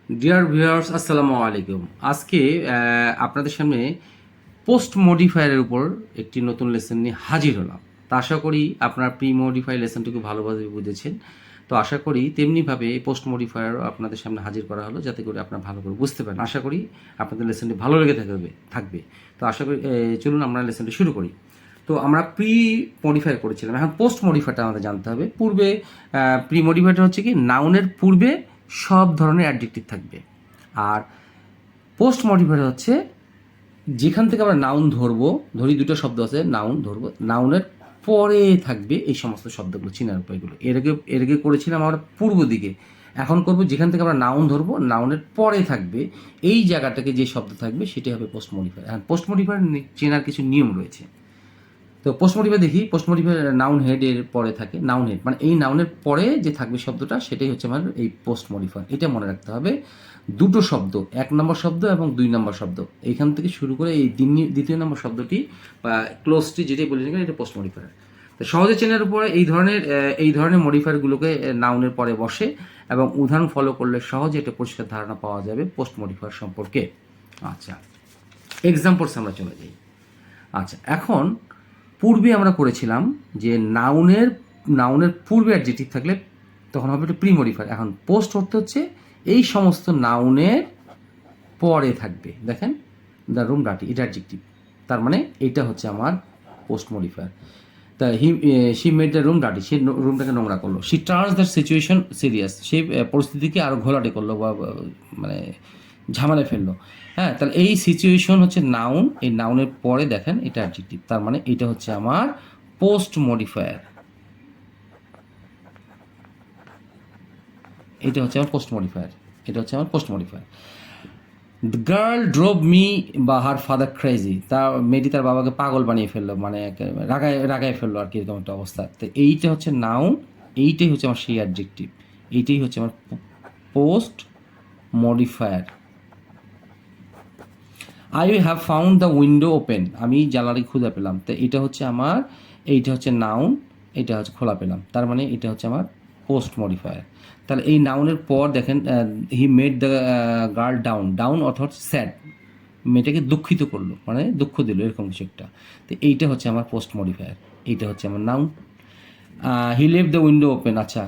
Dear viewers, আসসালামু আলাইকুম। আজকে আপনাদের সামনে পোস্ট মডিফায়ারের উপর একটি নতুন লেসন নিয়ে হাজির হলাম। তা আশা করি আপনার প্রি মডিফাই লেসনটুকু ভালোভাবে বুঝেছেন। তো আশা করি তেমনিভাবে পোস্ট মডিফায়ারও আপনাদের সামনে হাজির করা হলো, যাতে করে আপনারা ভালো করে বুঝতে পারেন। আশা করি আপনাদের লেসনটি ভালো লেগে থাকবে। তো আশা করি চলুন আমরা লেসনটি শুরু করি। তো আমরা প্রি মডিফাই করেছিলাম, এখন পোস্ট মডিফাইটা আমাদের জানতে হবে। পূর্বে প্রি মডিফাইটা হচ্ছে কি, নাউনের পূর্বে সব ধরনের অ্যাডজেক্টিভ থাকবে। আর পোস্ট মডিফাই হচ্ছে যেখান থেকে আমরা নাউন ধরবো, দুটো শব্দ আছে, নাউন ধরবো, নাউনের পরে থাকবে এই সমস্ত শব্দগুলো, চিনার উপায়গুলো। এর আগে করেছিলাম আমরা পূর্ব দিকে। এখন করব যেখান থেকে আমরা নাউন ধরবো, নাউনের পরে থাকবে এই জায়গাটাকে যে শব্দ থাকবে সেটাই হবে পোস্ট মডিফাই। হ্যাঁ, পোস্ট মডিফাই চেনার কিছু নিয়ম রয়েছে। তো পোস্ট মডিফাই দেখি। পোস্ট মডিফাই নাউন হেডের পরে থাকে, নাউন হেড মানে এই নাউনের পরে যে থাকবে শব্দটা সেটাই হচ্ছে আমার এই পোস্ট মডিফাই। এটা মনে রাখতে হবে। দুটো শব্দ, 1 নম্বর শব্দ এবং 2 নম্বর শব্দ, এইখান থেকে শুরু করে এই দ্বিতীয় নম্বর শব্দটি বা ক্লোজটি যেটাই বলি না কেন, এটা পোস্ট মডিফায়ার। তো সহজে চেনার উপরে এই ধরনের মডিফায়ারগুলোকে নাউনের পরে বসে এবং উদাহরণ ফলো করলে সহজে একটা পরিষ্কার ধারণা পাওয়া যাবে পোস্ট মডিফায়ার সম্পর্কে। আচ্ছা, এক্সাম্পলস আমরা চলে যাই। আচ্ছা, এখন পূর্বে আমরা করেছিলাম যে নাউনের পূর্বে অ্যাডজেক্টিভ থাকলে তখন হবে এটা প্রি মডিফায়ার। এখন পোস্ট অর্থ হচ্ছে এই সমস্ত নাউনের পরে থাকবে। দেখেন, দ্য রুম ডাটি, এটা অ্যাডজেক্টিভ, তার মানে এটা হচ্ছে আমার পোস্ট মডিফায়ার। তা শি মেড দ্য রুম ডাটি, সে রুমটাকে নোংরা করলো। She turns the situation serious, সেই পরিস্থিতিকে আরও ঘোলাটে করলো বা মানে ঝামেলায় ফেললো। হ্যাঁ, তাহলে এই সিচুয়েশন হচ্ছে নাউন, এই নাউনের পরে দেখেন এটা অ্যাডজেক্টিভ, তার মানে এটা হচ্ছে আমার পোস্ট মডিফায়ার। এটা হচ্ছে আমার পোস্ট মডিফায়ার। এটা হচ্ছে আমার post modifier. The girl drove me বা হার ফাদার ক্রেজি, মেয়েটি তার বাবাকে পাগল বানিয়ে ফেললো, মানে রাগায় ফেললো আর কি, এরকম একটা অবস্থা। তো এইটা হচ্ছে নাউন, এইটাই হচ্ছে আমার সেই অ্যাডজেক্টিভ, এইটাই হচ্ছে আমার post modifier. I have found the window open, আমি জানালাটি খুঁজে পেলাম। তো এইটা হচ্ছে নাউন, এটা হচ্ছে খোলা পেলাম, তার মানে এটা হচ্ছে আমার পোস্ট মডিফায়ার। তাহলে এই নাউনের পর দেখেন, he made the girl down অর্থাৎ স্যাড, মেয়েটাকে দুঃখিত করলো, মানে দুঃখ দিল, এরকম কিছু একটা। তো এইটা হচ্ছে আমার পোস্ট মডিফায়ার, এইটা হচ্ছে আমার noun. He leave the window open, আচ্ছা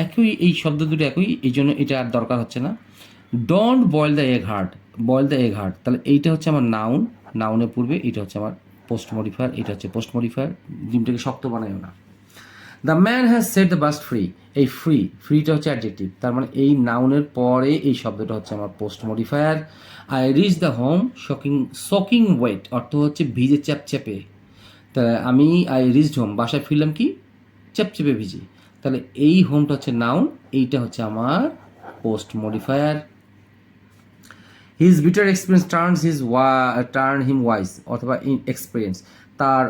একই, এই শব্দ দুটো একই, এই জন্য এটা আর দরকার হচ্ছে না। Don't boil the egg hard, boil the egg hard, তাহলে এইটা হচ্ছে আমার নাউন, নাউনের পূর্বে এটা হচ্ছে আমার পোস্ট মডিফায়ার, এটা হচ্ছে পোস্ট মডিফায়ার। ডিমটাকে শক্ত বানায়ও না। The man has set the bust free, এই ফ্রিটা হচ্ছে অ্যাডজেক্টিভ, তার মানে এই নাউনের পরে এই শব্দটা হচ্ছে আমার post modifier. I reach the home soaking wet, অর্থ হচ্ছে ভিজে চ্যাপচ্যাপে। তা আই রিচড হোম, বাসায় ফিরলাম কি চ্যাপচ্যাপে ভিজে, তাহলে এই হোমটা হচ্ছে নাউন, এইটা হচ্ছে আমার post modifier. His bitter experience turn him wise, অথবা ইন এক্সপিরিয়েন্স, তার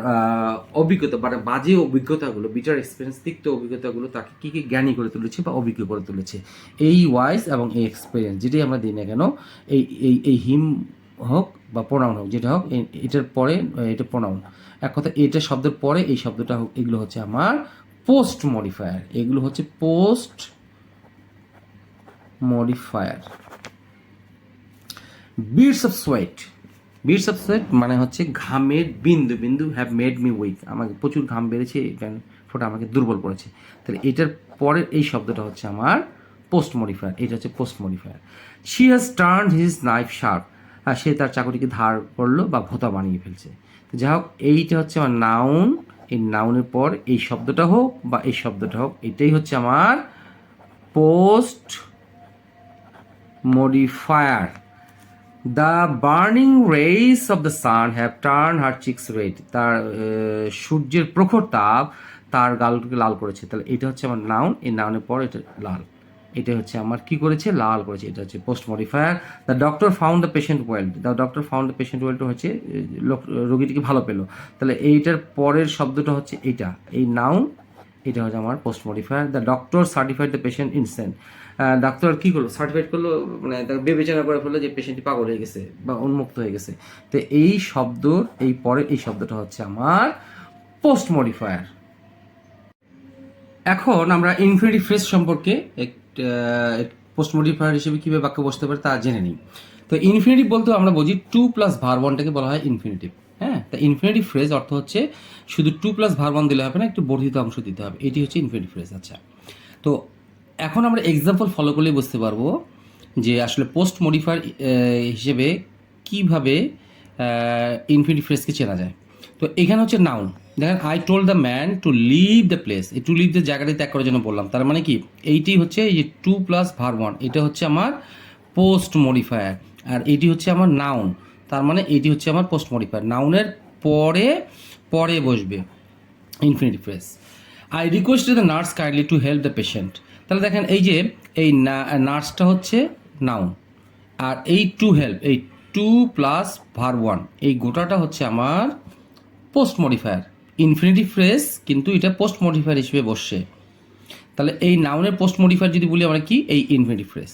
অভিজ্ঞতা মানে বাজে অভিজ্ঞতাগুলো, বিটার এক্সপিরিয়েন্স তিক্ত অভিজ্ঞতাগুলো তাকে কী কী জ্ঞানী করে তুলেছে বা অভিজ্ঞ করে তুলেছে। এই ওয়াইজ এবং এই এক্সপিরিয়েন্স যেটাই আমরা দিই না কেন, এই এই এই হিম হোক বা প্রোনাউন হোক, যেটা হোক, এটার পরে এটা প্রোনাউন, এক কথা এটা শব্দের পরে এই শব্দটা হোক, এগুলো হচ্ছে আমার পোস্ট মডিফায়ার, এগুলো হচ্ছে post modifier. Bits of sweat মানে হচ্ছে ঘামের বিন্দু বিন্দু, হ্যাভ মেড মি উইক, আমাকে প্রচুর ঘাম বেড়েছে, ফোটা আমাকে দুর্বল করেছে। তাহলে এটার পরের এই শব্দটা হচ্ছে আমার পোস্ট মডিফায়ার, এটা হচ্ছে post modifier. She has turn his knife sharp, আর সে তার চাকুটিকে ধার করলো বা ভোঁতা বানিয়ে ফেলছে। তো যাই হোক, এইটা হচ্ছে আমার নাউন, এই নাউনের পর এই শব্দটা হোক বা এই শব্দটা হোক, এটাই হচ্ছে আমার post modifier. The burning rays of the sun have turn her cheeks red, তার সূর্যের প্রখর তাপ তার গালকে লাল করেছে। তাহলে এটা হচ্ছে আমার নাউন, এই নাউনের পর এটা লাল, এটা হচ্ছে আমার কি করেছে, লাল করেছে, এটা হচ্ছে post modifier. The doctor found the patient well, the doctor found the patient ওয়েলটা হচ্ছে রোগীটিকে ভালো পেলো। তাহলে এইটার পরের শব্দটা হচ্ছে এইটা, এই নাউন, এটা হচ্ছে আমার post modifier. The doctor certified the patient insane, ডাক্তার কী করলো, সার্টিফাইড করলো, মানে তাকে বিবেচনা করে ফেললো যে পেশেন্টটি পাগল হয়ে গেছে বা উন্মুক্ত হয়ে গেছে। তো এই শব্দ, এই পরের এই শব্দটা হচ্ছে আমার পোস্ট মডিফায়ার। এখন আমরা ইনফিনিটিভ ফ্রেজ সম্পর্কে পোস্ট মডিফায়ার হিসেবে কীভাবে বাক্য বসতে পারে তা জেনে নিই। তো ইনফিনিটিভ বলতে আমরা বুঝি টু প্লাস ভার ওয়ানটাকে বলা হয় ইনফিনিটিভ। হ্যাঁ, তা ইনফিনিটিভ ফ্রেজ অর্থ হচ্ছে শুধু টু প্লাস ভার ওয়ান দিলে হবে না, একটু বর্ধিত অংশ দিতে হবে, এটি হচ্ছে ইনফিনিটিভ ফ্রেজ। আচ্ছা, তো এখন আমরা এক্সাম্পল ফলো করলেই বুঝতে পারবো যে আসলে পোস্ট মডিফায়ার হিসেবে কীভাবে ইনফিনিটিভ ফ্রেজকে চেনা যায়। তো এখানে হচ্ছে নাউন, দেখেন I told the man to leave the place, এই টু লিভ দ্য জায়গাটি ত্যাগ করার জন্য বললাম, তার মানে কি এইটি হচ্ছে এই যে টু প্লাস ভার ওয়ান, এটা হচ্ছে আমার পোস্ট মডিফায়ার, আর এটি হচ্ছে আমার নাউন, তার মানে এটি হচ্ছে আমার পোস্ট মডিফায়ার। নাউনের পরে পরে বসবে infinitive phrase. I request the nurse kindly to help the patient, তাহলে দেখেন এই যে এই নার্সটা হচ্ছে নাউন, আর এই টু হেল্প, এই টু প্লাস ভার ওয়ান, এই গোটাটা হচ্ছে আমার পোস্ট মডিফায়ার। ইনফিনিটিভ ফ্রেজ কিন্তু এটা পোস্ট মডিফায়ার হিসেবে বসছে। তাহলে এই নাউনের পোস্ট মডিফায়ার যদি বলি আমরা কি, এই infinitive phrase.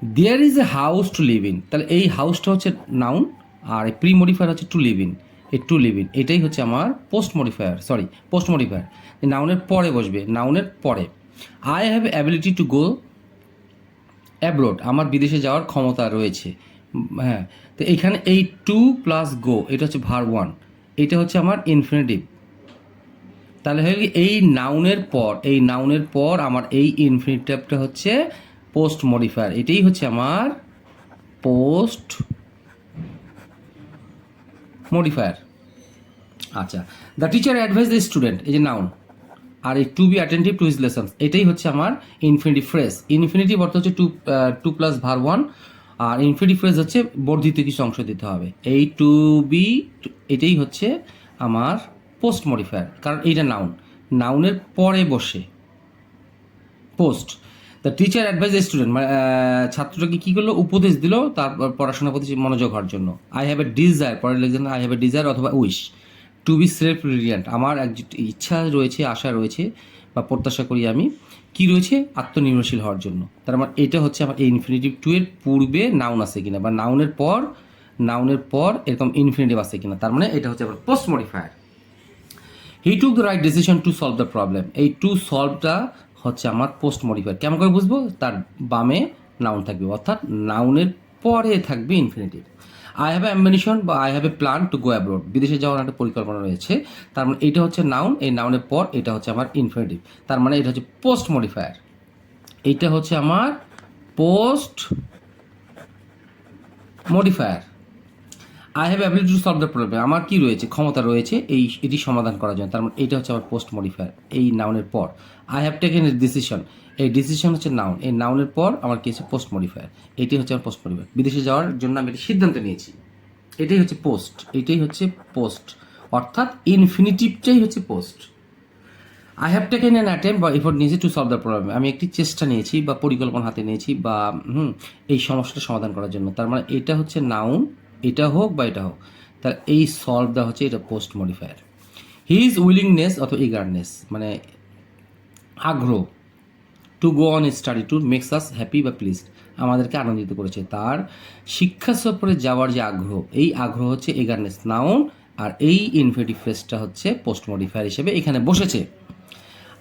There is a house to live in, তাহলে এই হাউসটা হচ্ছে নাউন, আর এই প্রি মডিফায়ার হচ্ছে টু লিভ ইন, এই টু লিভ ইন এটাই হচ্ছে আমার পোস্ট মডিফায়ার, পোস্ট মডিফায়ার নাউনের পরে বসবে, নাউনের পরে। I have ability to go abroad, আমার বিদেশে যাওয়ার ক্ষমতা রয়েছে। হ্যাঁ, তো এখানে এই টু প্লাস গো এটা হচ্ছে ভার ওয়ান, এটা হচ্ছে আমার ইনফিনিটিভ। তাহলে হয়ে গেল এই নাউনের পর আমার এই ইনফিনিটিভটা হচ্ছে পোস্ট মডিফায়ার, এটাই হচ্ছে আমার পোস্ট মডিফায়ার। আচ্ছা, the teacher advise the student, এই যে নাউন, আর এই to be attentive to his lessons, এটাই হচ্ছে আমার ইনফিনিটিভ ফ্রেজ। ইনফিনিটিভ অর্থ হচ্ছে টু প্লাস ভার ওয়ান, আর ইনফিনিটিভ ফ্রেজ হচ্ছে বর্ধিত কিছু অংশ দিতে হবে। এই টু বি এটাই হচ্ছে আমার পোস্ট মডিফায়ার, কারণ এইটা নাউনের পরে বসে post. The teacher advise the student, মানে ছাত্রটাকে কী করলো, উপদেশ দিল তার পড়াশোনার প্রতি মনোযোগ হওয়ার জন্য। আই হ্যাভ এ ডিজায়ার, পরে লিখছেন আই হ্যাভ এ ডিজায়ার অথবা উইশ টু বি সেলফ রিলিয়ান্ট, আমার এক ইচ্ছা রয়েছে, আশা রয়েছে বা প্রত্যাশা করি আমি, কি রয়েছে, আত্মনির্ভরশীল হওয়ার জন্য। তার মানে এটা হচ্ছে আমার এই ইনফিনিটিভ টু এর পূর্বে নাউন আছে কিনা, বা নাউনের পর এরকম ইনফিনিটিভ আছে কিনা, তার মানে এটা হচ্ছে আমার post modifier. He took the right decision to solve the problem, এই টু সলভটা হচ্ছে আমার পোস্ট মডিফায়ার। কেমন করে বুঝবো, তার বামে নাউন থাকবে, অর্থাৎ নাউনের পরে থাকবে infinitive. I have a ambition বা I have a plan to go abroad, বিদেশে যাওয়ার একটা পরিকল্পনা রয়েছে, তার মানে এটা হচ্ছে নাউন, এই নাউনের পর এটা হচ্ছে আমার ইনফিনিটিভ, তার মানে এটা হচ্ছে পোস্ট মডিফায়ার। এইটা হচ্ছে আমার post modifier. I have ability to solve the problem, আমার কি রয়েছে, ক্ষমতা রয়েছে এটি সমাধান করার জন্য, তার মানে এইটা হচ্ছে আমার পোস্ট মডিফায়ার এই নাউনের পর। I have taken a decision, এই ডিসিশন হচ্ছে নাউন, এই নাউনের পর আমার কি হচ্ছে পোস্ট মডিফায়ার, এটি হচ্ছে আমার পোস্ট মডিফায়ার। বিদেশে যাওয়ার জন্য আমি একটা সিদ্ধান্ত নিয়েছি, এটাই হচ্ছে পোস্ট, অর্থাৎ ইনফিনিটিভটাই হচ্ছে post. I have taken an attempt বা এফোর্ট নিয়েছি টু সলভ দ্য প্রবলেম, আমি একটি চেষ্টা নিয়েছি বা পরিকল্পনা হাতে নিয়েছি বা এই সমস্যাটা সমাধান করার জন্য, তার মানে এটা হচ্ছে নাউন, এটা হোক বা এটা হোক, তাহলে এই সলভ দেওয়া হচ্ছে এটা পোস্ট মডিফায়ার। হিজ উইলিংনেস অথবা ইগারনেস, মানে আগ্রহ, to go on study to makes us happy বা প্লিজড, আমাদেরকে আনন্দিত করেছে। তার শিক্ষা সফরে যাওয়ার যে আগ্রহ, এই আগ্রহ হচ্ছে এগারনেস নাউন, আর এই ইনফিনিটিভ ফ্রেজটা হচ্ছে পোস্ট মডিফায়ার হিসেবে এখানে বসেছে।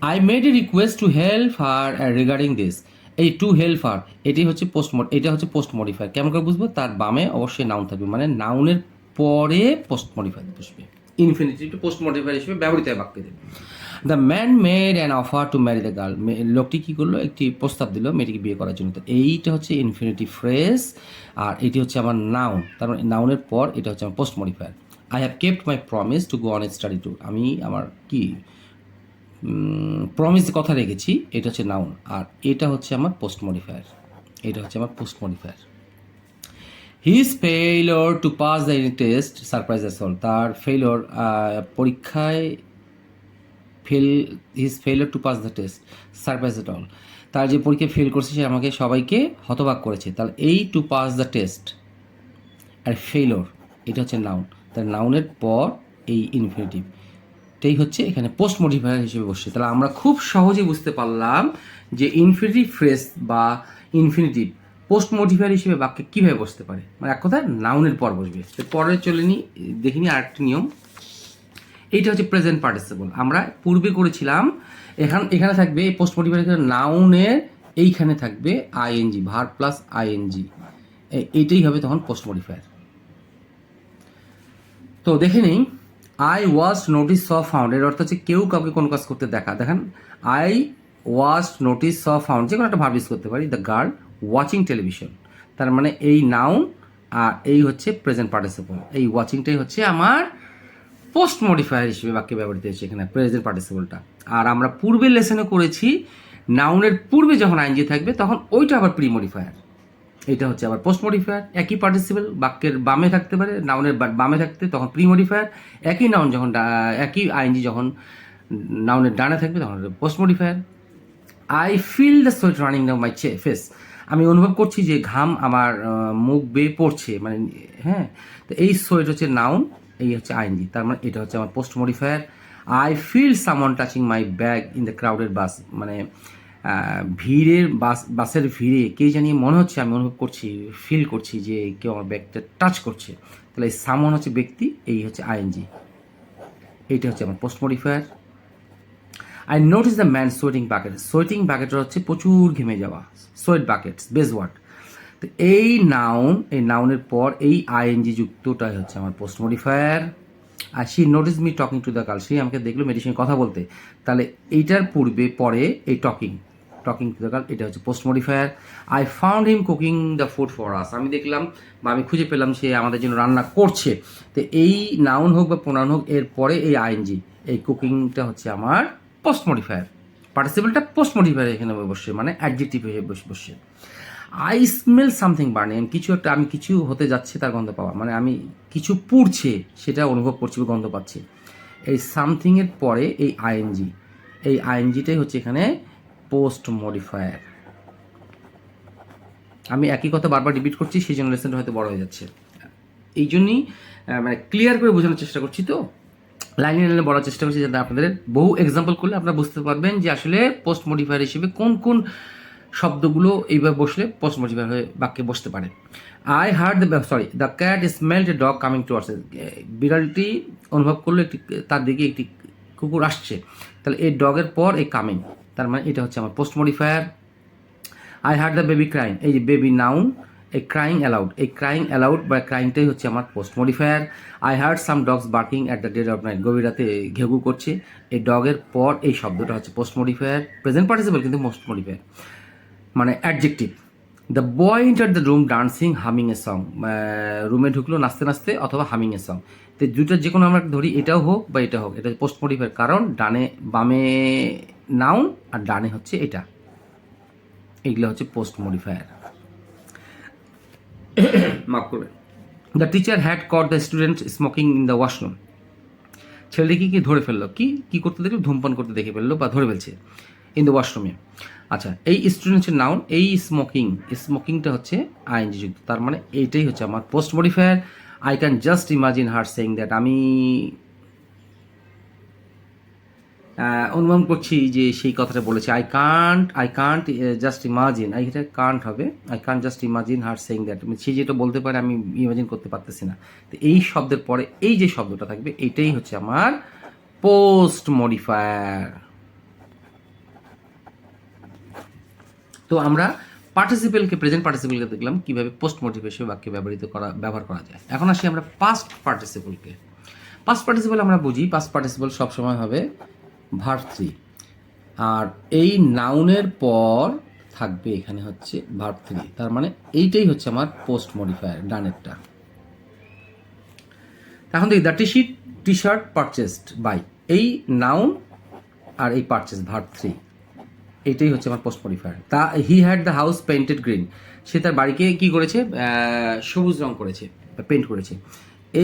I made a request to help her regarding this, এই টু হেল্প হার এটা হচ্ছে পোস্ট মডিফায়ার। কেমন করে বুঝবো, তার বামে অবশ্যই নাউন থাকবে, মানে নাউনের পরে পোস্ট মডিফায়ার বসবে, ইনফিনিটিভ পোস্ট মডিফায়ার হিসেবে ব্যবহৃত হয় বাক্যে। The man made an offer to marry the girl, লোকটি কী করলো, একটি প্রস্তাব দিল মেয়েটিকে বিয়ে করার জন্য, তো এইটা হচ্ছে ইনফিনিটিভ ফ্রেজ, আর এটি হচ্ছে আমার নাউন, তার মানে নাউনের পর এটা হচ্ছে আমার post modifier. I have kept my promise to go on study tour, আমি আমার কি প্রমিস কথা রেখেছি, এটা হচ্ছে নাউন, আর এটা হচ্ছে আমার post modifier, his failure to pass the test surprise us all, তার পরীক্ষায় failure to pass the test surprise at all, তার যে পরীক্ষায় ফেল করছে সে আমাকে সবাইকে হতবাক করেছে। তাহলে এই টু পাস দ্য টেস্ট আর ফেইলিওর এটা হচ্ছে নাউন, তার নাউনের পর এই ইনফিনিটিভ, এটাই হচ্ছে এখানে পোস্ট মডিফায়ার হিসেবে বসছে। তাহলে আমরা খুব সহজে বুঝতে পারলাম যে ইনফিনিটিভ ফ্রেজ বা ইনফিনিটিভ পোস্ট মডিফায়ার হিসেবে বাক্যে কীভাবে বসতে পারে, মানে এক কথায় নাউনের পর বসবে। পরে দেখিনি আরেকটি নিয়ম, এইটা হচ্ছে প্রেজেন্ট পার্টিসিপল। আমরা পূর্বে করেছিলাম, এখানে থাকবে পোস্ট মডিফায়ার নাউনের এইখানে থাকবে আইএনজি, ভার্ব প্লাস আইএনজি, এইটাই হবে তখন পোস্ট মডিফায়ার। তো দেখে নেই, I watch notice saw found, এর অর্থ হচ্ছে কেউ কাউকে কোনো কাজ করতে দেখা। দেখেন, I watch notice saw found, যে কোনো একটা ভার্ব ইউজ করতে পারি, দ্য গার্ল ওয়াচিং টেলিভিশন। তার মানে এই নাউন আর এই হচ্ছে প্রেজেন্ট পার্টিসিপল, এই ওয়াচিংটাই হচ্ছে আমার পোস্ট মডিফায়ার হিসেবে বাক্যে ব্যবহৃত হচ্ছে এখানে প্রেজেন্ট পার্টিসিপলটা। আর আমরা পূর্বের লেসনে করেছি নাউনের পূর্বে যখন আইএনজি থাকবে তখন ওইটা আবার প্রি মডিফায়ার, এটা হচ্ছে আবার পোস্ট মডিফায়ার। একই পার্টিসিপল বাক্যের বামে থাকতে পারে, নাউনের বামে থাকতে তখন প্রি মডিফায়ার। একই নাউন যখন একই আইএনজি যখন নাউনের ডানে থাকবে তখন post modifier. I feel the sweat running down my face, আমি অনুভব করছি যে ঘাম আমার মুখ বেয়ে পড়ছে, মানে হ্যাঁ। তো এই সোয়েট হচ্ছে নাউন, এই হচ্ছে আইএনজি, তার মানে এটা হচ্ছে আমার post modifier. I feel someone touching my bag in the crowded bus, মানে ভিড়ের বাসের ভিড়ে কে জানিয়ে মনে হচ্ছে, আমি অনুভব করছি, ফিল করছি যে কেউ আমার ব্যাগটা টাচ করছে। তাহলে এই সামওয়ান হচ্ছে ব্যক্তি, এই হচ্ছে আইএনজি, এইটা হচ্ছে আমার post modifier. I notice the man sweating bucket, sweating বাকেটের হচ্ছে প্রচুর ঘেমে যাওয়া, সোয়েট বাকেটস বেস ওয়ার্ড। তো এই নাউন, এই নাউনের পর এই আইএনজি যুক্তটাই হচ্ছে আমার পোস্ট মডিফায়ার। আর she notice me talking to the girl, সে আমাকে দেখলো মেয়েটির সঙ্গে কথা বলতে, তাহলে এইটার পূর্বে পরে এই টকিং টু দ্য গার্ল, এটা হচ্ছে post modifier. I found him cooking the food for us, আমি দেখলাম বা আমি খুঁজে পেলাম সে আমাদের জন্য রান্না করছে। তো এই নাউন হোক বা প্রোনাউন হোক, এর পরে এই আইএনজি, এই কুকিংটা হচ্ছে আমার পোস্ট মডিফায়ার। পার্টিসিপলটা পোস্ট মডিফায়ার এখানে বসে, মানে অ্যাডজেক্টিভ হয়ে বসে। আই স্মেল সামথিং বার্নিং, কিছু একটা, আমি কিছু হতে যাচ্ছে তার গন্ধ পাওয়া, মানে আমি কিছু পুড়ছে সেটা অনুভব করছি বা গন্ধ পাচ্ছি। এই সামথিংয়ের পরে এই আইএনজি, এই আইএনজিটাই হচ্ছে এখানে পোস্ট মডিফায়ার। আমি একই কথা বারবার রিপিট করছি, সেই জন্য লেসনটা হয়তো বড় হয়ে যাচ্ছে। এই জন্যই মানে ক্লিয়ার করে বোঝানোর চেষ্টা করছি, তো লাইনে লাইনে বলার চেষ্টা করছি, যাতে আপনাদের বহু এক্সাম্পল করলে আপনারা বুঝতে পারবেন যে আসলে পোস্ট মডিফায়ার হিসেবে কোন কোন শব্দগুলো এইভাবে বসলে পোস্ট মডিফায়ার হয়ে বাক্যে বসতে পারে। I heard the cat smelled a dog coming towards, বিড়ালটি অনুভব করলো একটি, তার দিকে একটি কুকুর আসছে। তাহলে এই ডগের পর এই কামিং, তার মানে এটা হচ্ছে আমার post modifier. I heard the baby crying, এই যে বেবি নাউন, এই ক্রাইং অ্যালাউড, এই ক্রাইং অ্যালাউড বা ক্রাইংটাই হচ্ছে আমার post modifier. I hard some dogs barking at the dead of night, গভীর রাতে ঘেঘু করছে, এই ডগের পর এই শব্দটা হচ্ছে পোস্ট মডিফায়ার। প্রেজেন্ট পার্টিসিপল কিন্তু পোস্ট মডিফায়ার, মানে adjective. The boy enter the room dancing humming a song, রুমে ঢুকলো নাচতে নাচতে অথবা হামিং এ সং। তো দুইটার যে কোনো আমরা ধরি, এটাও হোক বা এটা হোক, এটা পোস্ট মডিফায়ার, কারণ ডানে বামে নাউন আর ডানে হচ্ছে এটা, এইগুলো হচ্ছে পোস্ট মডিফায়ার। মাফ করবেন। The teacher had caught the student smoking in the washroom, ছেলেটিকে কি ধরে ফেললো, কি করতে দেখলো, ধূমপান করতে দেখে ফেললো বা ধরে ফেলছে ইন দ্য ওয়াশরুমে। আচ্ছা, এই স্টুডেন্টের নাউন, এই স্মোকিংটা হচ্ছে আইএনজি যুক্ত, তার মানে এইটাই হচ্ছে আমার post modifier. I can just imagine her saying that, আমি অনুমান করছি যে সেই কথাটা বলেছে। আই কান্ট জাস্ট ইমাজিন, এটা কান্ট হবে, I can't just imagine her saying that, সে যেটা বলতে পারে আমি ইমাজিন করতে পারতেছি না। তো এই শব্দের পরে এই যে শব্দটা থাকবে, এইটাই হচ্ছে আমার পোস্ট মডিফায়ার। তো আমরা পার্টিসিপেলকে, প্রেজেন্ট পার্টিসিপেলকে দেখলাম কিভাবে পোস্ট মডিফায়ার বাক্যে ব্যবহার করা যায়। এখন আসি আমরা পাস্ট পার্টিসিপলকে। পাস্ট পার্টিসিপল আমরা বুঝি, পাস্ট পার্টিসিপল সবসময় হবে ভার্ব 3, আর এই নাউনের পর থাকবে এখানে হচ্ছে ভার্ব 3, তার মানে এইটাই হচ্ছে আমার পোস্ট মডিফায়ার ডানেরটা। এখন দেখি, the T shirt purchased by, এই নাউন আর এই পারচেস ভার্ব 3, এইটাই হচ্ছে আমার পোস্ট মডিফায়ার। তা he had the house painted green, সে তার বাড়িকে কি করেছে, সবুজ রং করেছে, পেইন্ট করেছে।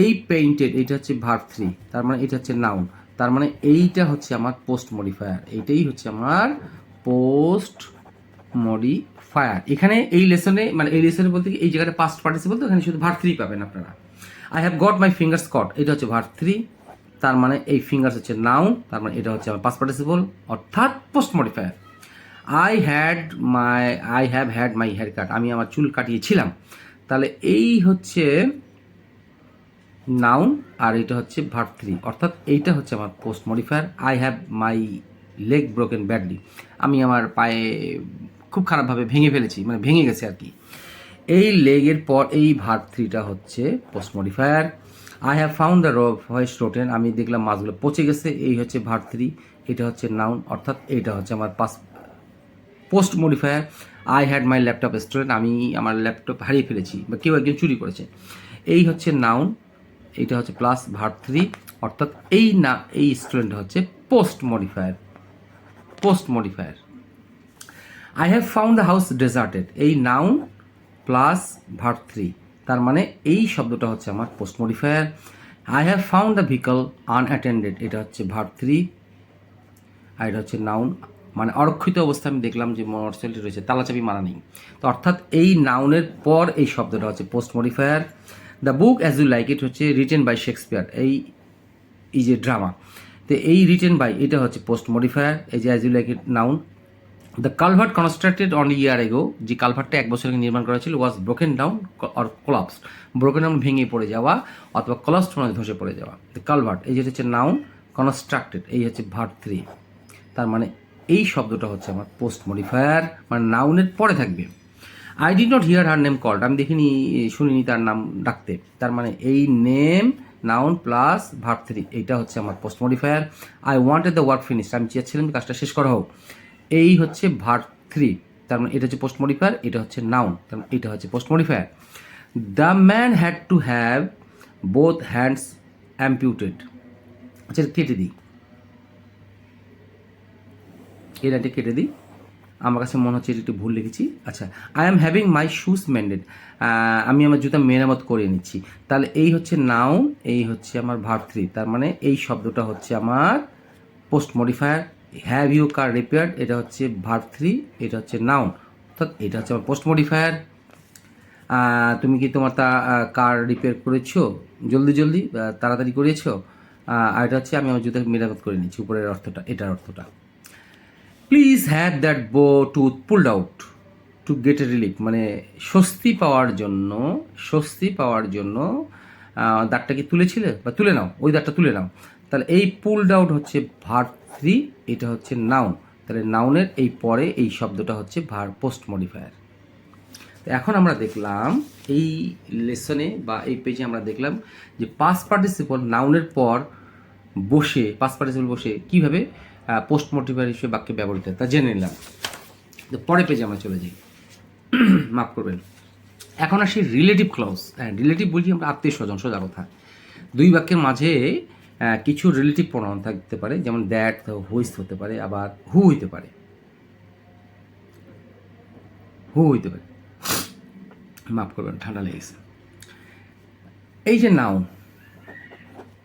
এই পেইন্টেড, এইটা হচ্ছে ভার্ব 3, তার মানে এটা হচ্ছে নাউন, তার মানে এইটা হচ্ছে আমার পোস্ট মডিফায়ার, এইটাই হচ্ছে আমার পোস্ট মডিফায়ার। এখানে এই লেসনে, মানে এই লেসনে বলতে এই জায়গাটা পাস্ট পার্টিসিপল, তো এখানে শুধু ভার্ব 3 পাবেন আপনারা। I have got my fingers cut, এটা হচ্ছে ভার্ব 3, তার মানে এই ফিঙ্গার্স হচ্ছে নাউন, তার মানে এটা হচ্ছে আমার পাস্ট পার্টিসিপল অর্থাৎ post modifier. I have had my hair cut, আমি আমার চুল কাটিয়েছিলাম, তাহলে এই হচ্ছে নাউন আর এটা হচ্ছে ভার্ব 3, অর্থাৎ এইটা হচ্ছে আমার post modifier. I have my leg broken badly, আমি আমার পায়ে খুব খারাপভাবে ভেঙে ফেলেছি, মানে ভেঙে গেছে আর কি। এই লেগের পর এই ভার্ব থ্রিটা হচ্ছে post modifier. I have found the voice rotten, আমি দেখলাম মাছগুলো পচে গেছে, এই হচ্ছে ভার্ব থ্রি, এটা হচ্ছে নাউন, অর্থাৎ এটা হচ্ছে আমার post modifier. I had my laptop stolen, আমি আমার ল্যাপটপ হারিয়ে ফেলেছি বা কেউ একজন চুরি করেছে, এই হচ্ছে নাউন, এইটা হচ্ছে প্লাস ভার্ব থ্রি, অর্থাৎ এই স্টুডেন্ট হচ্ছে post modifier. Post modifier. I have found the house deserted, এই নাউন প্লাস ভার্ব থ্রি, তার মানে এই শব্দটা হচ্ছে আমার post modifier. I have found the vehicle unattended, এটা হচ্ছে ভার্ব থ্রি, আর এটা হচ্ছে নাউন, মানে অরক্ষিত অবস্থায় আমি দেখলাম যে মোটরসাইকেলটি রয়েছে, তালাচাবি মারা নেই, তো অর্থাৎ এই নাউনের পর এই শব্দটা হচ্ছে post modifier. The book as you like it হচ্ছে রিটেন বাই শেক্সপিয়ার, এই যে ড্রামা, তো এই রিটেন বাই এটা হচ্ছে পোস্ট মডিফায়ার। এই যে as you like it noun. The culvert constructed on year ago, যে কালভার্টটা 1 বছর আগে নির্মাণ করা ছিল, was broken down or collapse, broken down ভেঙে পড়ে যাওয়া অথবা কলাপসড মানে ধসে পড়ে যাওয়া। দ্য কালভার্ট এই যেটা হচ্ছে নাউন, কনস্ট্রাক্টেড এই হচ্ছে ভার্ব থ্রি, তার মানে এই শব্দটা হচ্ছে আমার পোস্ট মডিফায়ার, মানে নাউনের পরে থাকবে। I did not hear her name called, আমি দেখিনি শুনিনি তার নাম ডাকতে, তার মানে এই name noun plus verb three, এইটা হচ্ছে আমার post modifier. I wanted the work finished, আমি চেয়েছিলাম কাজটা শেষ করা হোক, এই হচ্ছে ভার্ব থ্রি, তার মানে এটা হচ্ছে পোস্ট মডিফায়ার, এটা হচ্ছে নাউন, তার মানে এটা হচ্ছে post modifier. The man had to have both hands amputated, আচ্ছা কেটে দিই, এই লাইনটা কেটে দিই, আমার কাছে মনে হচ্ছে এটা একটু ভুল লিখেছি। আচ্ছা, I am having my shoes mended, আমি আমার জুতা মেরামত করে নিচ্ছি, তাহলে এই হচ্ছে নাউন, এই হচ্ছে আমার ভার্ব থ্রি, তার মানে এই শব্দটা হচ্ছে আমার post modifier. Have you car repaired, এটা হচ্ছে ভার্ব থ্রি, এটা হচ্ছে নাউন, অর্থাৎ এটা হচ্ছে আমার পোস্ট মডিফায়ার। তুমি কি তোমার কার রিপেয়ার করেছো, জলদি জলদি তাড়াতাড়ি করেছো, আর এটা হচ্ছে আমি আমার জুতা মেরামত করে নিচ্ছি, উপরের অর্থটা, এটার অর্থটা। প্লিজ হ্যাভ দ্যাট বো tooth pulled out to get A relief, মানে স্বস্তি পাওয়ার জন্য দাঁতটাকে তুলেছিলে বা তুলে নাও, ওই দাঁতটা তুলে নাও, তাহলে এই পুলড আউট হচ্ছে ভার্ব থ্রি, এটা হচ্ছে নাউন, তাহলে নাউনের এই পরে এই শব্দটা হচ্ছে পোস্ট মডিফায়ার। তো এখন আমরা দেখলাম এই লেসনে বা এই পেজে আমরা দেখলাম যে পাস্ট পার্টিসিপল নাউনের পর বসে, পাস্ট পার্টিসিপল বসে কীভাবে পোস্ট মডিফায়ার হিসেবে বাক্যে ব্যবহৃত হয় তা জেনে নিলাম। তো পরের পেজে আমরা চলে যাই, মাফ করবেন। এখন আসি রিলেটিভ ক্লজ। রিলেটিভ বলছি আমরা আত্মীয় স্বজন, সোজা কথা। দুই বাক্যের মাঝে কিছু রিলেটিভ প্রোনাউন থাকতে পারে, যেমন দ্যাট, হুইস হতে পারে, আবার হু হইতে পারে, মাফ করবেন ঠান্ডা লেগেছে। এই যে নাউন,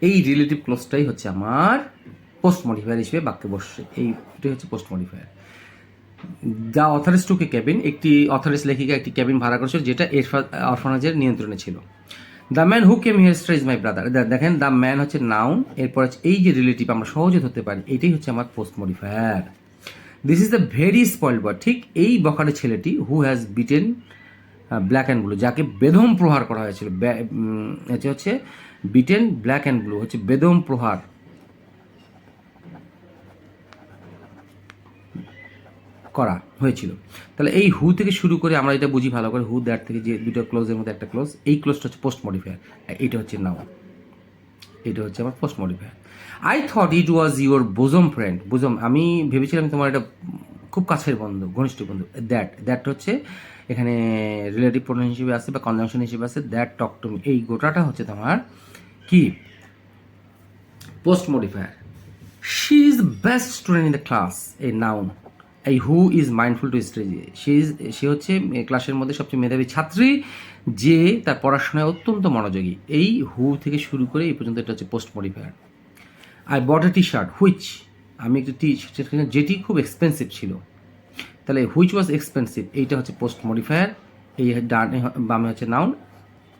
এই রিলেটিভ ক্লজটাই হচ্ছে আমার পোস্ট মডিফায়ার হিসেবে বাক্যে বসছে, এইটাই হচ্ছে post modifier. The অথরিস took A cabin, একটি অথরিস লেখিকা একটি ক্যাবিন ভাড়া করেছিল যেটা অরফানেজের নিয়ন্ত্রণে ছিল। The man who came here is my brother, দেখেন দ্য ম্যান হচ্ছে নাউন, এরপর হচ্ছে এই যে রিলেটিভ আমরা সহজে ধরতে পারি, এটাই হচ্ছে আমার post modifier. This is the very spoiled boy, ঠিক এই বখাটে ছেলেটি, who has beaten black and blue, যাকে বেদম প্রহার করা হয়েছিল, হচ্ছে বিটেন ব্ল্যাক অ্যান্ড ব্লু হচ্ছে বেদম প্রহার করা হয়েছিল। তাহলে এই হু থেকে শুরু করে আমরা এটা বুঝি ভালো করে, হু দ্যাট থেকে যে দুটো ক্লোজের মধ্যে একটা ক্লোজ, এই ক্লোজটা হচ্ছে পোস্ট মডিফায়ার, এটা হচ্ছে নাউন, এটা হচ্ছে আমার post modifier. I thought it was your bosom friend, bosom আমি ভেবেছিলাম তোমার এটা খুব কাছের বন্ধু, ঘনিষ্ঠ বন্ধু। দ্যাট হচ্ছে এখানে রিলেটিভ প্রোনাউন হিসেবে আছে বা কনজাংশন হিসেবে আছে, দ্যাট টক টু মি, এই গোটাটা হচ্ছে তোমার কি post modifier. She is the best student in the class, এই নাউন। এই who is mindful to study, সে হচ্ছে ক্লাসের মধ্যে সবচেয়ে মেধাবী ছাত্রী, যে তার পড়াশোনায় অত্যন্ত মনোযোগী, এই হু থেকে শুরু করে এই পর্যন্ত এটা হচ্ছে post modifier. I bought A T shirt which, আমি একটি টি শার্ট কিনে যেটি খুব এক্সপেন্সিভ ছিল, তাহলে হুইচ ওয়াজ এক্সপেন্সিভ এইটা হচ্ছে পোস্ট মডিফায়ার, এই ডানে বামে হচ্ছে নাউন,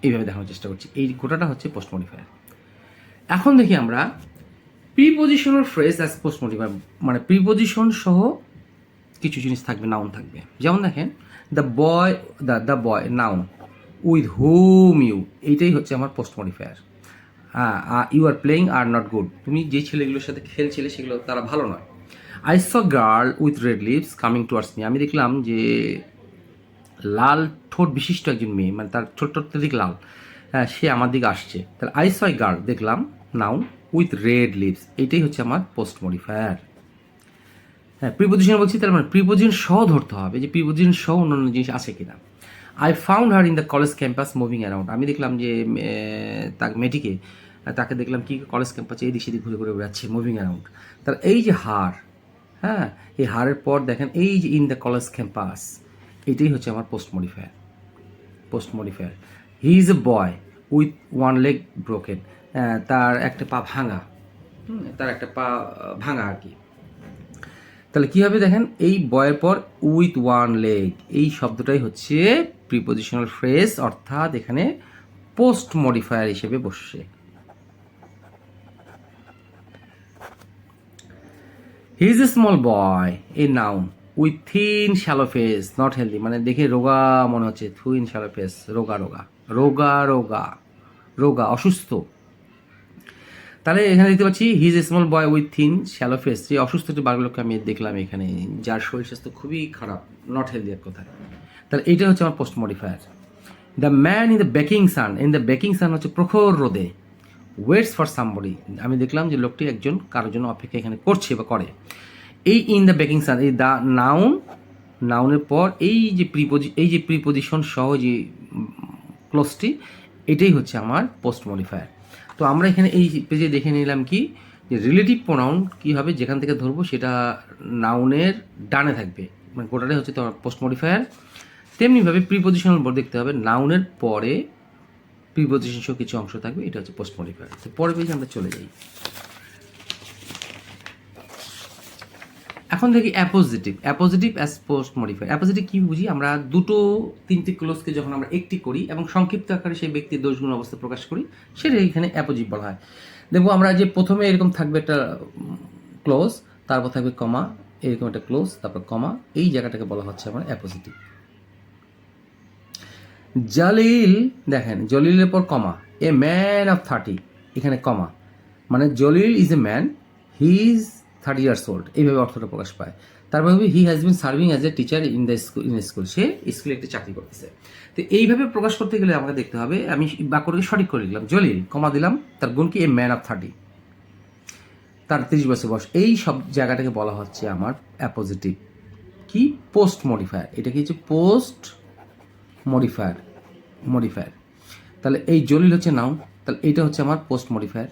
এইভাবে দেখানোর চেষ্টা করছি, এই গোটাটা হচ্ছে পোস্ট মডিফায়ার। এখন দেখি আমরা prepositional phrase as post modifier, মানে প্রিপোজিশন সহ কিছু জিনিস থাকবে, নাউন থাকবে, যেমন দেখেন the boy noun, with whom you, এইটাই হচ্ছে আমার post modifier. You are playing are not good, তুমি যে ছেলেগুলোর সাথে খেলছিলে সেগুলো তারা ভালো নয়। I saw girl with red lips coming towards me, আমি দেখলাম যে লাল ঠোঁট বিশিষ্ট একজন মেয়ে, মানে তার ঠোঁট অত্যধিক লাল, সে আমার দিকে আসছে। তাহলে আই স গার্ল দেখলাম, নাউন, উইথ রেড লিপস, এইটাই হচ্ছে আমার পোস্ট মডিফায়ার। হ্যাঁ, প্রিপোজিশন বলছি, তার মানে প্রিপোজিশন সহ ধরতে হবে, যে প্রিপোজিশন সহ অন্যান্য জিনিস আছে কিনা। I found her in the college campus moving around, আমি দেখলাম যে মেয়েটিকে, তাকে দেখলাম কি কলেজ ক্যাম্পাসে এদিক সেদিক ঘুরে ঘুরে বেড়াচ্ছে, মুভিং অ্যারাউন্ড। তার এই যে হার, হ্যাঁ, এই হারের পর দেখেন এই যে ইন দ্য কলেজ ক্যাম্পাস, এটাই হচ্ছে আমার post modifier. Post modifier. He is a boy with one leg broken, তার একটা পা ভাঙা, তার একটা পা ভাঙা আর কি। তাহলে কী হবে দেখেন, এই বয়ের পর উইথ ওয়ান লেগ, এই শব্দটাই হচ্ছে প্রিপোজিশনাল ফ্রেজ, অর্থাৎ এখানে পোস্ট মডিফায়ার হিসেবে বসছে। He is a small boy, a noun, with thin shallow face, not healthy, মানে দেখে রোগা মনে হচ্ছে, থিন শ্যালো ফেস, রোগা রোগা রোগা রোগা রোগা, অসুস্থ। তাহলে এখানে দেখতে পাচ্ছি he is a small boy with thin shallow face, যে অসুস্থ একটি বালককে আমি দেখলাম এখানে, যার শরীর স্বাস্থ্য খুবই খারাপ, নট হেলদি এক কথায়। তাহলে এইটা হচ্ছে আমার post modifier. The man in the baking sun, in the baking sun হচ্ছে প্রখর রোদে, ওয়েটস ফর সামবডি, আমি দেখলাম যে লোকটি একজন কারোর জন্য অপেক্ষা এখানে করছে বা করে। এই ইন দ্য বেকিং সান, এই দ্য নাউন, নাউনের পর এই যে প্রিপোজিশন সহ যে ক্লোজটি, এটাই হচ্ছে আমার পোস্ট মডিফায়ার। তো আমরা এখানে এই পেজে দেখে নিলাম কি, যে রিলেটিভ প্রোনাউন কী হবে, যেখান থেকে ধরবো সেটা নাউনের ডানে থাকবে, মানে গোটাটাই হচ্ছে তোমার পোস্ট মডিফায়ার। তেমনিভাবে প্রিপোজিশনাল বোর্ড দেখতে হবে, নাউনের পরে প্রিপোজিশন সহ কিছু অংশ থাকবে, এটা হচ্ছে পোস্ট মডিফায়ার। তো পরের পেজে আমরা চলে যাই। এখন দেখি appositive, appositive as post modifier. Appositive কী বুঝি, আমরা দুটো তিনটি ক্লোজকে যখন আমরা একটি করি এবং সংক্ষিপ্ত আকারে সেই ব্যক্তির দোষগুণ অবস্থা প্রকাশ করি, সেটা এখানে অ্যাপোজিটিভ বলা হয়। দেখবো আমরা যে প্রথমে এরকম থাকবে একটা ক্লোজ, তারপর থাকবে কমা, এরকম একটা ক্লোজ, তারপর কমা, এই জায়গাটাকে বলা হচ্ছে আমার অ্যাপোজিটিভ। জলিল, দেখেন জলিলের পর কমা, এ ম্যান অফ 30, এখানে কমা, মানে Jalil is a man, he is 30 years old, এইভাবে অর্থটা প্রকাশ পায়। তারপর হবে he has been serving as a teacher in the school, সে স্কুলে একটি চাকরি করতেছে। তো এইভাবে প্রকাশ করতে গেলে আমাকে দেখতে হবে, আমি বাক্যটাকে সঠিক করে লিখলাম, জলিল কমা দিলাম, তার গুণ কি, এ ম্যান অফ 30, তার 30 বছর বয়স, এই সব জায়গাটাকে বলা হচ্ছে আমার অ্যাপোজিটিভ কি, পোস্ট মডিফায়ার। এটা কি হচ্ছে পোস্ট মডিফায়ার, মডিফায়ার। তাহলে এই জলিল হচ্ছে নাউন, তাহলে এইটা হচ্ছে আমার পোস্ট মডিফায়ার।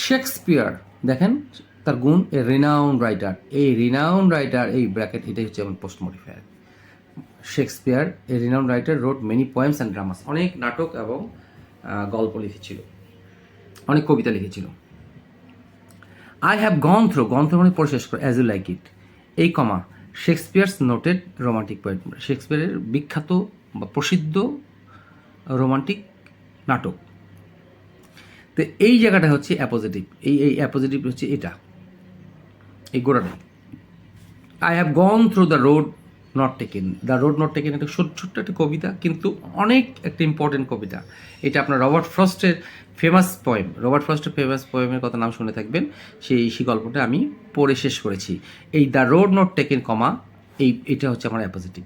শেক্সপিয়ার, দেখেন তার গুণ, এ রিনাউন্ড রাইটার, এই রিনাউন্ড রাইটার, এই ব্র্যাকেট, এটাই হচ্ছে আমার post modifier. Shakespeare, A renowned writer, road many poems and dramas, অনেক নাটক এবং গল্প লিখেছিল, অনেক কবিতা লিখেছিল। I have gone through, gone through মানে পড়ে শেষ করে, অ্যাজ ইউ লাইক ইট, এই কমা, শেক্সপিয়ার্স নোটেড রোমান্টিক পোয়েট, শেক্সপিয়ারের বিখ্যাত বা প্রসিদ্ধ রোমান্টিক নাটক। তো এই জায়গাটা হচ্ছে অ্যাপোজিটিভ, এই অ্যাপোজিটিভ হচ্ছে এটা, এই গোড়াটা। I have gone through the road not taken, the road not taken একটা ছোট্ট একটা কবিতা, কিন্তু অনেক একটা ইম্পর্টেন্ট কবিতা। এটা আপনার রবার্ট ফ্রস্টের ফেমাস পোয়েম, রবার্ট ফ্রস্টের ফেমাস পোয়েমের কথা নাম শুনে থাকবেন, সেই গল্পটা আমি পড়ে শেষ করেছি। এই the road not taken comma, এটা হচ্ছে আমার appositive.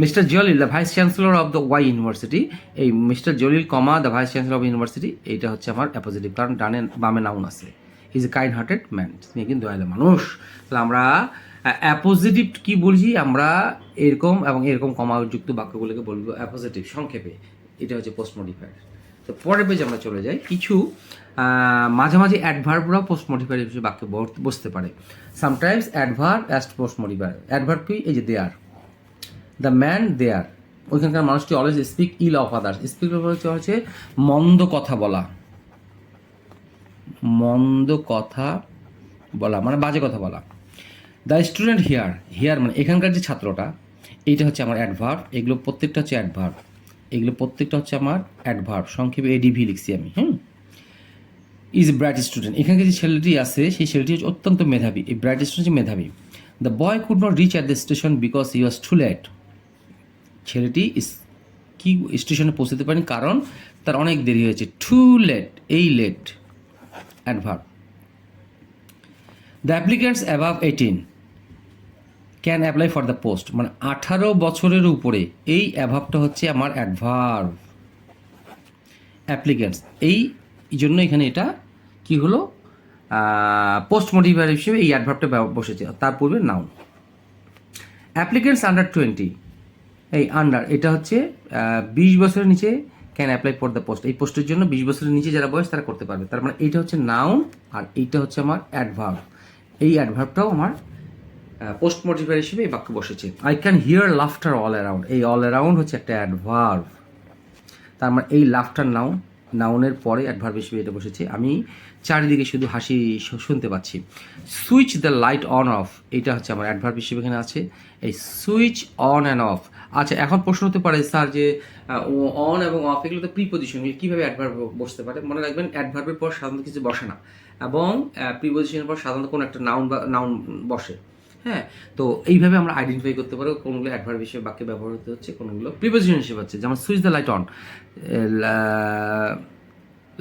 Mister Jalil, the vice chancellor of the Y university, এই mister Jalil comma the vice chancellor of university, এইটা হচ্ছে আমার অ্যাপোজিটিভ, কারণ ডানে বামে নাউন আছে। Is a kind hearted man, তিনি কিন্তু দয়ালু মানুষ। তাহলে আমরা অ্যাপোজিটিভ কি বলছি, আমরা এরকম এবং এরকম কমাযুক্ত বাক্যগুলোকে বলবো অ্যাপোজিটিভ সংক্ষেপে, এটা হচ্ছে পোস্ট মডিফায়ার। তো পরের পেজে আমরা চলে যাই। কিছু মাঝে মাঝে অ্যাডভার্বরাও পোস্ট মডিফায়ার হিসেবে বাক্যে বসতে পারে। Sometimes adverb as post modifier. Adverb কি, এই যে দেয়ার, দ্য ম্যান দেয়ার, ওইখানকার মানুষটি always speak ill of others, speak হচ্ছে মন্দ কথা বলা, মন্দ কথা বলা মানে বাজে কথা বলা। দ্য স্টুডেন্ট হিয়ার, হিয়ার মানে এখানকার যে ছাত্রটা, এইটা হচ্ছে আমার অ্যাডভার্ব, এগুলো প্রত্যেকটা হচ্ছে অ্যাডভার্ব, এগুলো প্রত্যেকটা হচ্ছে আমার অ্যাডভার্ব, সংক্ষেপে এডিভি লিখছি আমি। ইজ ব্রাইট স্টুডেন্ট, এখানকার যে ছেলেটি আছে সেই ছেলেটি হচ্ছে অত্যন্ত মেধাবী, এই ব্রাইট স্টুডেন্ট হচ্ছে মেধাবী। The boy could not reach at the station because he was too late, ছেলেটি কি স্টেশনে পৌঁছতে পারেনি কারণ তার অনেক দেরি হয়েছে। টু লেট, এই late adverb. The applicants above 18 can apply for the post, মানে 18 বছরের উপরে, এই অ্যাভাবটা হচ্ছে আমার অ্যাডভার্ব। অ্যাপ্লিক্যান্টস এই জন্য এখানে এটা কি হলো, পোস্ট মডিফায়ার হিসেবে এই অ্যাডভার্বটা বসেছে, তার পূর্বে নাউন। অ্যাপ্লিক্যান্টস আন্ডার 20, এই আন্ডার এটা হচ্ছে 20 বছরের নিচে can apply for the post, এই পোস্টের জন্য 20 বছরের নিচে যারা বয়স তারা করতে পারবে। তার মানে এইটা হচ্ছে নাউন আর এইটা হচ্ছে আমার অ্যাডভার্ব। এই অ্যাডভার্বটাও আমার পোস্ট মডিফায়ার হিসেবে এই বাক্য বসেছে। I can here laughter all around, এই অল অ্যারাউন্ড হচ্ছে একটা অ্যাডভার্ব। তার মানে এই লাফটার নাউন, নাউনের পরে অ্যাডভার্ব হিসেবে এটা বসেছে। আমি চারিদিকে শুধু হাসি শুনতে পাচ্ছি। Switch the light on of, এটা হচ্ছে আমার অ্যাডভার্ব হিসেবে এখানে আছে, এই সুইচ অন অ্যান্ড অফ। আচ্ছা, এখন প্রশ্ন হতে পারে স্যার যে অন এবং অফ এগুলো তো প্রিপোজিশন, কীভাবে অ্যাডভার্ব বসতে পারে? মনে রাখবেন অ্যাডভার্বের পর সাধারণত কিছু বসে না, এবং প্রিপোজিশনের পর সাধারণত কোনো একটা নাউন বা নাউন বসে। হ্যাঁ, তো এইভাবে আমরা আইডেন্টিফাই করতে পারবো কোনগুলো অ্যাডভার্ব হিসেবে বাক্যে ব্যবহার হতে হচ্ছে, কোনগুলো প্রিপোজিশন হিসেবে হচ্ছে। যেমন সুইচ দ্য লাইট অন,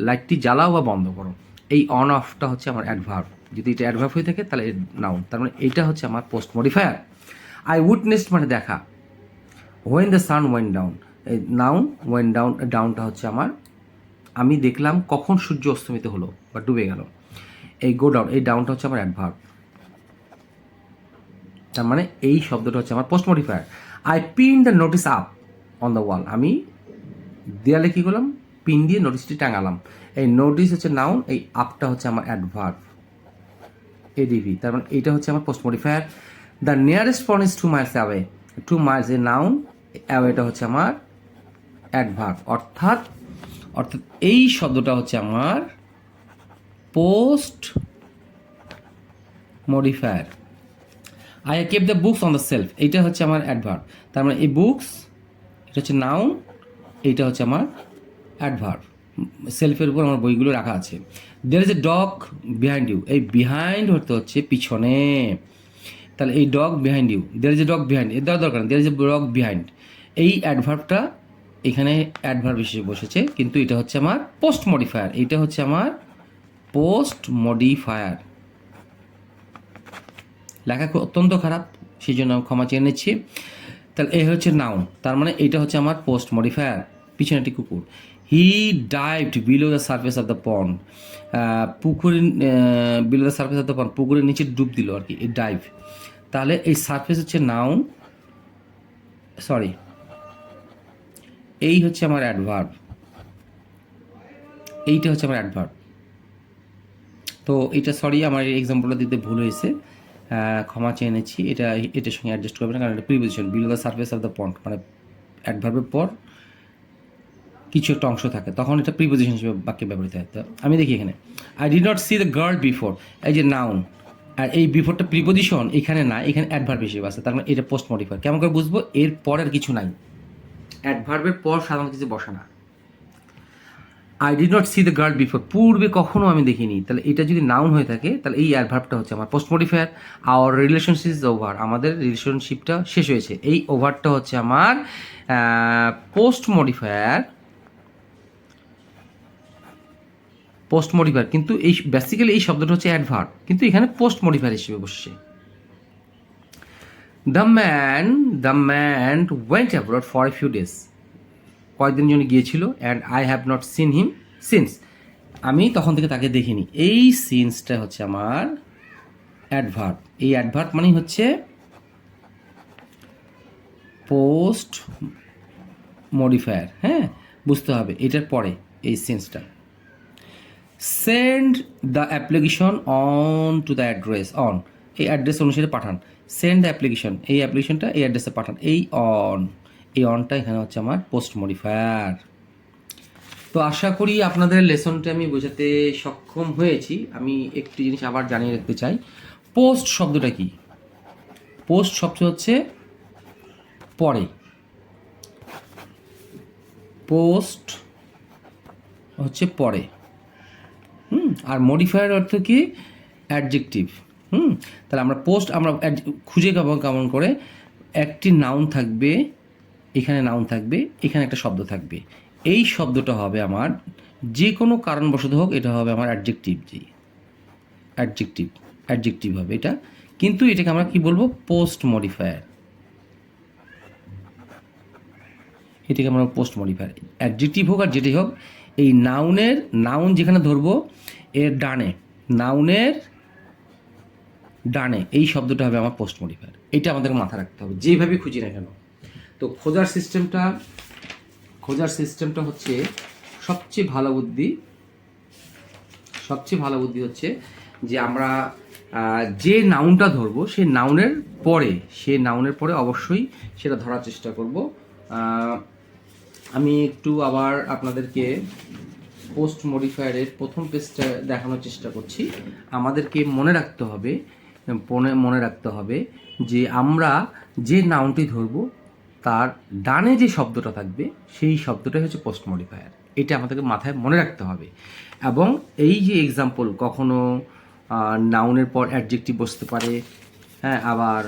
লাইটটি জ্বালাও বা বন্ধ করো, এই অন অফটা হচ্ছে আমার অ্যাডভার্ব। যদি এটা অ্যাডভার্ব হয়ে থাকে তাহলে নাউন, তার মানে এইটা হচ্ছে আমার পোস্ট মডিফায়ার। আই উইটনেসড মানে দেখা, when the sun went down, এই নাউন, ওয়েন্ট ডাউন, ডাউনটা হচ্ছে আমার আমি দেখলাম কখন সূর্য অস্তমিত হলো বা ডুবে গেল। এই গো ডাউন, এই ডাউনটা হচ্ছে আমার অ্যাডভার্ব। তার মানে এই শব্দটা হচ্ছে আমার post modifier. I pin the notice up on the wall, আমি দেয়ালে কী করলাম, পিন দিয়ে নোটিসটি টাঙালাম। এই নোটিস হচ্ছে নাউন, এই আপটা হচ্ছে আমার অ্যাডভার্ব, এডিভি। তার মানে এইটা হচ্ছে আমার post modifier. The nearest point is 2 miles away, 2 miles a noun, অ্যাওয়েটা হচ্ছে আমার অ্যাডভার্ব। অর্থাৎ এই শব্দটা হচ্ছে আমার post modifier. I kept the books on the shelf, এইটা হচ্ছে আমার অ্যাডভার্ব। তার মানে এই বুকস এটা হচ্ছে নাউন, এইটা হচ্ছে আমার অ্যাডভার্ব। সেলফের উপর আমার বইগুলো রাখা আছে। There is a dog behind you, এই বিহাইন্ড হতে হচ্ছে পিছনে, তাহলে এই dog behind you, there is a dog behind, এর দেওয়ার দরকার নেই, there is a dog behind, এই অ্যাডভার্বটা এখানে অ্যাডভার্ব হিসেবে বসেছে, কিন্তু এটা হচ্ছে আমার পোস্ট মডিফায়ার, এইটা হচ্ছে আমার পোস্ট মডিফায়ার। লেখা অত্যন্ত খারাপ, সেই জন্য আমি ক্ষমা চেয়ে নিচ্ছি। তাহলে এই হচ্ছে নাউন, তার মানে এইটা হচ্ছে আমার পোস্ট মডিফায়ার। পিছনে একটি কুকুর, he dived below the surface of the pond, পুকুরের below the surface of the pond, পুকুরের নিচে ডুব দিল আর কি, এই ডাইভ। তাহলে এই সার্ফেস হচ্ছে নাউন, সরি এই হচ্ছে আমার অ্যাডভার্ব, এইটা হচ্ছে আমার অ্যাডভার্ব। তো এটা সরি আমার এই এক্সাম্পলটা দিতে ভুল হয়েছে, ক্ষমা চেয়ে নিচ্ছি। এটার সঙ্গে অ্যাডজাস্ট করবে না, কারণ এটা preposition, below the surface of the পন্ড মানে অ্যাডভার্বের পর কিছু একটা অংশ থাকে, তখন এটা প্রিপোজিশন হিসেবে বাক্যে ব্যবহৃত হয়। তো আমি দেখি এখানে I did not C the girl before, এই যে নাউন, আর এই বিফোরটা প্রিপোজিশন, এখানে না, এখানে অ্যাডভার্ব হিসেবে আছে, তার মানে এটা পোস্ট মডিফায়ার। কেমন করে বুঝবো? এর পর আর কিছু নাই, অ্যাডভার্বের পর সাধারণত কিছু বসে না। I did not C the girl before, পূর্বে কখনো আমি দেখিনি, তাহলে এটা যদি নাউন হয়ে থাকে তাহলে এই অ্যাডভার্বটা হচ্ছে আমার post modifier. Our relationship is over, আমাদের রিলেশনশিপটা শেষ হয়েছে, এই ওভারটা হচ্ছে আমার পোস্ট মডিফায়ার, পোস্ট মডিফায়ার। কিন্তু এই বেসিক্যালি এই শব্দটা হচ্ছে অ্যাডভার্ব, কিন্তু এখানে পোস্ট মডিফায়ার হিসেবে বসছে। The man went abroad for a few days, কয়েকদিনের জন্য গিয়েছিল, and I have not seen him since, আমি তখন থেকে তাকে দেখিনি, এই সিন্সটা হচ্ছে আমার অ্যাডভার্ব। এই অ্যাডভার্ব মানেই হচ্ছে পোস্ট মডিফায়ার। হ্যাঁ, বুঝতে হবে এটার পরে এই সেন্সটা। Send the application on to the address, on এই অ্যাড্রেস অনুসারে পাঠান। সেন্ড দ্য অ্যাপ্লিকেশন, এই অ্যাপ্লিকেশনটা এই অ্যাড্রেসে পাঠান, এই অন, এই অনটা এখানে হচ্ছে আমার পোস্ট মডিফায়ার। তো আশা করি আপনাদের লেসনটা আমি বোঝাতে সক্ষম হয়েছি। আমি একটি জিনিস আবার জানিয়ে রাখতে চাই, পোস্ট শব্দটা কি? পোস্ট শব্দ হচ্ছে পরে, পোস্ট হচ্ছে পরে, আর মডিফায়ার অর্থ কি? অ্যাডজেক্টিভ। তাহলে আমরা পোস্ট আমরা খুঁজে কেমন করে, একটি নাউন থাকবে, এখানে নাউন থাকবে, এখানে একটা শব্দ থাকবে, এই শব্দটা হবে আমার যে কোনো কারণবশত হোক, এটা হবে আমার অ্যাডজেক্টিভ, অ্যাডজেক্টিভ। অ্যাডজেক্টিভ হবে এটা, কিন্তু এটাকে আমরা কি বলবো, পোস্ট মডিফায়ার। এটাকে আমরা পোস্ট মডিফায়ার, অ্যাডজেক্টিভ হোক আর যেটাই হোক, এই নাউন যেখানে ধরবো এর ডানে, নাউনের ডানে এই শব্দটা হবে আমার পোস্ট মডিফায়ার। এটা আমাদের মাথায় রাখতে হবে যেভাবে খুঁজি না কেন। তো খোঁজার সিস্টেমটা হচ্ছে সবচেয়ে ভালো বুদ্ধি হচ্ছে যে আমরা যে নাউনটা ধরবো সেই নাউনের পরে অবশ্যই সেটা ধরার চেষ্টা করব। আমি একটু আবার আপনাদেরকে পোস্ট মডিফায়ারের প্রথম পেজটা দেখানোর চেষ্টা করছি। আমাদেরকে মনে রাখতে হবে যে আমরা যে নাউনটি ধরবো তার ডানে যে শব্দটা থাকবে সেই শব্দটাই হচ্ছে পোস্ট মডিফায়ার। এটা আমাদেরকে মাথায় মনে রাখতে হবে। এবং এই যে এক্সাম্পল, কখনো নাউনের পর অ্যাডজেক্টিভ বসতে পারে, হ্যাঁ, আবার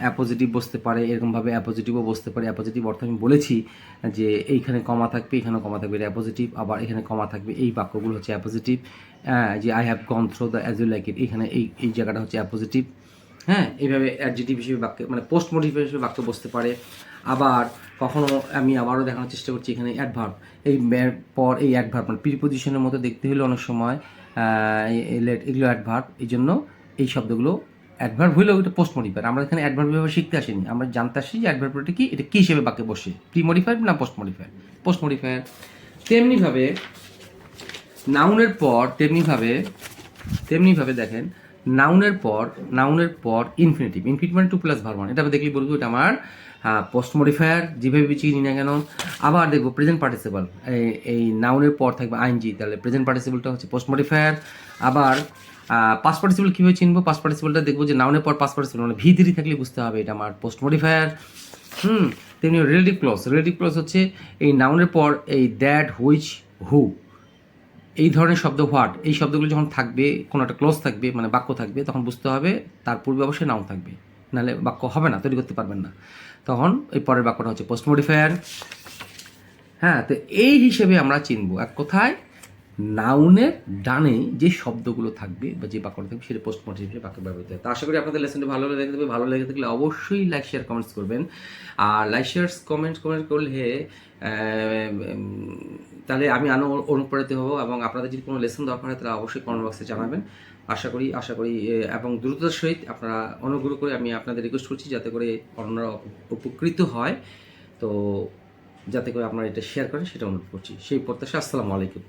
অ্যাপোজিটিভ বসতে পারে, এরকমভাবে অ্যাপোজিটিভও বসতে পারে। অ্যাপোজিটিভ অর্থ আমি বলেছি যে এইখানে কমা থাকবে, এখানেও কমা থাকবে, এটা অ্যাপোজিটিভ। আবার এখানে কমা থাকবে, এই বাক্যগুলো হচ্ছে অ্যাপোজিটিভ। যে I have gone through the as you like it, এখানে এই জায়গাটা হচ্ছে অ্যাপোজিটিভ। হ্যাঁ, এইভাবে অ্যাডজেক্টিভ হিসেবে বাক্য, মানে পোস্ট মডিফায়ার হিসেবে বাক্য বসতে পারে। আবার কখনো আমি আবারও দেখানোর চেষ্টা করছি, এখানে অ্যাডভার্ব, এই পর এই অ্যাডভার্ব মানে প্রিপোজিশনের মতো দেখতে হলে অনেক সময় এগুলো অ্যাডভার্ব, এই জন্য এই শব্দগুলো অ্যাডভার্ব হইলেও এটা পোস্ট মডিফায়ার। আমরা এখানে অ্যাডভার্ব হিসেবে শিখতে আসিনি, আমরা জানতে আসি যে অ্যাডভার্বটা কি, এটা কী হিসেবে বাক্যে বসে, প্রি মডিফায়ার না পোস্ট মডিফায়ার। তেমনিভাবে নাউনের দেখেন, নাউনের পর ইনফিনিটিভ মানে 2+1, এটা দেখলেই বলবো এটা আমার পোস্ট মডিফায়ার, যেভাবে চিনি না কেন। আবার দেখবো প্রেজেন্ট পার্টিসিপল, এই নাউনের পর থাকবে আইএনজি, তাহলে প্রেজেন্ট পার্টিসিপলটা হচ্ছে পোস্ট মডিফায়ার। আবার পাস্ট পার্টিসিপল কীভাবে চিনবো, পাস্ট পার্টিসিপলটা দেখবো যে নাউনের পর পাস্ট পার্টিসিপল মানে ভি3 থাকলে বুঝতে হবে এটা আমার পোস্ট মডিফায়ার। তেমনি রিলেটিভ ক্লজ হচ্ছে এই নাউনের পর এই দ্যাট, হুইচ, হু, এই ধরনের শব্দ, হোয়াট, এই শব্দগুলো যখন থাকবে, কোনো একটা ক্লোজ থাকবে মানে বাক্য থাকবে, তখন বুঝতে হবে তার পূর্বে অবশ্যই নাউন থাকবে, নাহলে বাক্য হবে না, তৈরি করতে পারবেন না। তখন এই পরের বাক্যটা হচ্ছে পোস্ট মডিফায়ার। হ্যাঁ, তো এই হিসেবে আমরা চিনবো এক কথায় নাউনের ডানে যে শব্দগুলো থাকবে বা যে বাক্যটা থাকবে সেটা পোস্ট মডিফায়ার হিসেবে বাক্য ব্যবহৃত হয়। তো আশা করি আপনাদের লেসনটি ভালো লেগে থাকলে অবশ্যই লাইক শেয়ার কমেন্টস করবেন। আর লাইক শেয়ার কমেন্ট করলে তাহলে আমি আরও অনুপ্রাণিত হব, এবং আপনাদের যদি কোনো লেসন দরকার হয় তাহলে অবশ্যই কমেন্ট বক্সে জানাবেন। আশা করি এবং দ্রুততার সহিত আপনারা অনুগ্রহ করে আমি আপনাদের রিকোয়েস্ট করছি যাতে করে অন্যরা উপকৃত হয়, তো যাতে করে আপনারা এটা শেয়ার করেন সেটা অনুরোধ করছি। সেই প্রত্যাশা। আসসালামু আলাইকুম।